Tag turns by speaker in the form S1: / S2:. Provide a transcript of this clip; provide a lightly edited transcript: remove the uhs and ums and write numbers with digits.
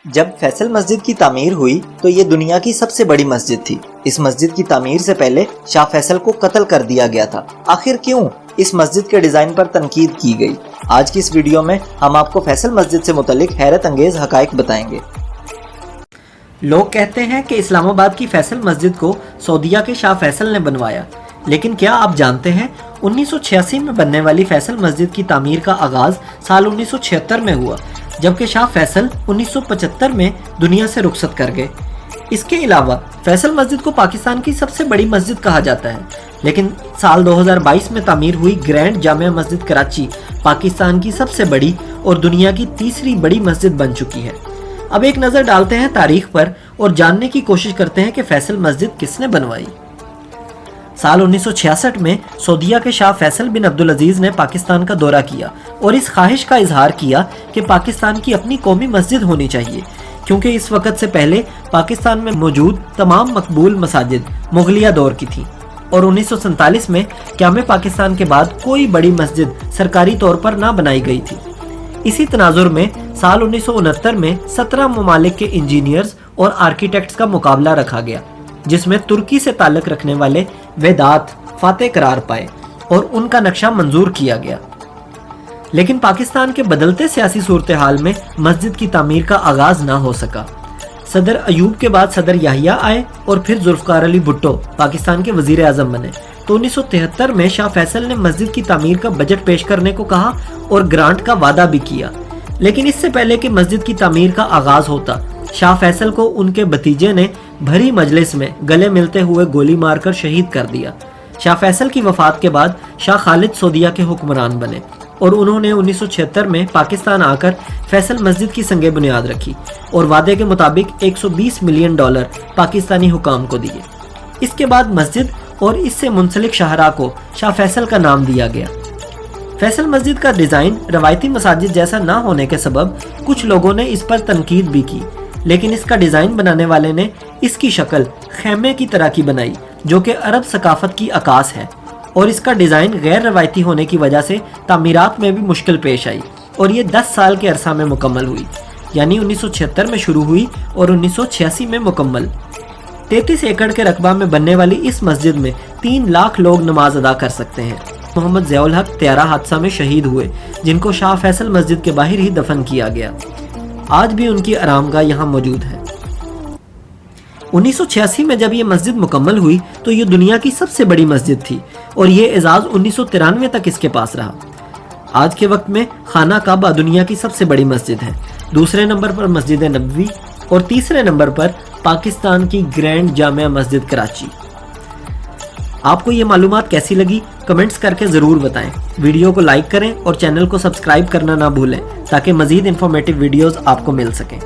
S1: جب فیصل مسجد کی تعمیر ہوئی تو یہ دنیا کی سب سے بڑی مسجد تھی۔ اس مسجد کی تعمیر سے پہلے شاہ فیصل کو قتل کر دیا گیا تھا۔ آخر کیوں اس مسجد کے ڈیزائن پر تنقید کی گئی؟ آج کی اس ویڈیو میں ہم آپ کو فیصل مسجد سے متعلق حیرت انگیز حقائق بتائیں گے۔ لوگ کہتے ہیں کہ اسلام آباد کی فیصل مسجد کو سعودیہ کے شاہ فیصل نے بنوایا، لیکن کیا آپ جانتے ہیں 1986 میں بننے والی فیصل مسجد کی تعمیر کا آغاز سال 1976 میں ہوا، جبکہ شاہ فیصل 1975 میں دنیا سے رخصت کر گئے۔ اس کے علاوہ فیصل مسجد کو پاکستان کی سب سے بڑی مسجد کہا جاتا ہے، لیکن سال 2022 میں تعمیر ہوئی گرینڈ جامع مسجد کراچی پاکستان کی سب سے بڑی اور دنیا کی تیسری بڑی مسجد بن چکی ہے۔ اب ایک نظر ڈالتے ہیں تاریخ پر اور جاننے کی کوشش کرتے ہیں کہ فیصل مسجد کس نے بنوائی۔ سال 1966 میں سعودیہ کے شاہ فیصل بن عبدالعزیز نے پاکستان کا دورہ کیا اور اس خواہش کا اظہار کیا کہ پاکستان کی اپنی قومی مسجد ہونی چاہیے، کیونکہ اس وقت سے پہلے پاکستان میں موجود تمام مقبول مساجد مغلیہ دور کی تھیں، اور 1947 میں قیام پاکستان کے بعد کوئی بڑی مسجد سرکاری طور پر نہ بنائی گئی تھی۔ اسی تناظر میں سال 1969 میں 17 ممالک کے انجینئرز اور آرکیٹیکٹس کا مقابلہ رکھا گیا، جس میں ترکی سے تعلق رکھنے والے ویدات فاتح قرار پائے اور ان کا نقشہ منظور کیا گیا۔ لیکن پاکستان کے بدلتے سیاسی صورتحال میں مسجد کی تعمیر کا آغاز نہ ہو سکا۔ صدر ایوب کے بعد صدر یحییٰ آئے اور پھر ذوالفقار علی بھٹو پاکستان کے وزیر اعظم بنے، تو 1973 میں شاہ فیصل نے مسجد کی تعمیر کا بجٹ پیش کرنے کو کہا اور گرانٹ کا وعدہ بھی کیا۔ لیکن اس سے پہلے کہ مسجد کی تعمیر کا آغاز ہوتا، شاہ فیصل کو ان کے بھتیجے نے بھری مجلس میں گلے ملتے ہوئے گولی مار کر شہید کر دیا۔ شاہ فیصل کی وفات کے بعد شاہ خالد سعودیہ کے حکمران بنے اور انہوں نے 1976 میں پاکستان آ کر فیصل مسجد کی سنگ بنیاد رکھی اور وعدے کے مطابق $120 ملین پاکستانی حکام کو دیے۔ اس کے بعد مسجد اور اس سے منسلک شاہراہ کو شاہ فیصل کا نام دیا گیا۔ فیصل مسجد کا ڈیزائن روایتی مساجد جیسا نہ ہونے کے سبب کچھ لوگوں نے اس پر تنقید بھی کی، لیکن اس کا ڈیزائن بنانے والے نے اس کی شکل خیمے کی طرح کی بنائی، جو کہ عرب ثقافت کی عکاس ہے، اور اس کا ڈیزائن غیر روایتی ہونے کی وجہ سے تعمیرات میں بھی مشکل پیش آئی، اور یہ 10 سال کے عرصہ میں مکمل ہوئی، یعنی 1976 میں شروع ہوئی اور 1986 میں مکمل۔ 33 ایکڑ کے رقبہ میں بننے والی اس مسجد میں 3 لاکھ لوگ نماز ادا کر سکتے ہیں۔ محمد ضیاء الحق طیارہ حادثہ میں شہید ہوئے، جن کو شاہ فیصل مسجد کے باہر ہی دفن کیا گیا۔ آج بھی ان کی آرامگاہ یہاں موجود ہے۔ 1986 میں جب یہ مسجد مکمل ہوئی تو یہ دنیا کی سب سے بڑی مسجد تھی، اور یہ اعزاز 1993 تک اس کے پاس رہا۔ آج کے وقت میں خانہ کعبہ دنیا کی سب سے بڑی مسجد ہے، دوسرے نمبر پر مسجد نبوی اور تیسرے نمبر پر پاکستان کی گرینڈ جامع مسجد کراچی۔ آپ کو یہ معلومات کیسی لگی؟ کمنٹس کر کے ضرور بتائیں۔ ویڈیو کو لائک کریں اور چینل کو سبسکرائب کرنا نہ بھولیں تاکہ مزید انفارمیٹیو ویڈیوز آپ کو مل سکیں۔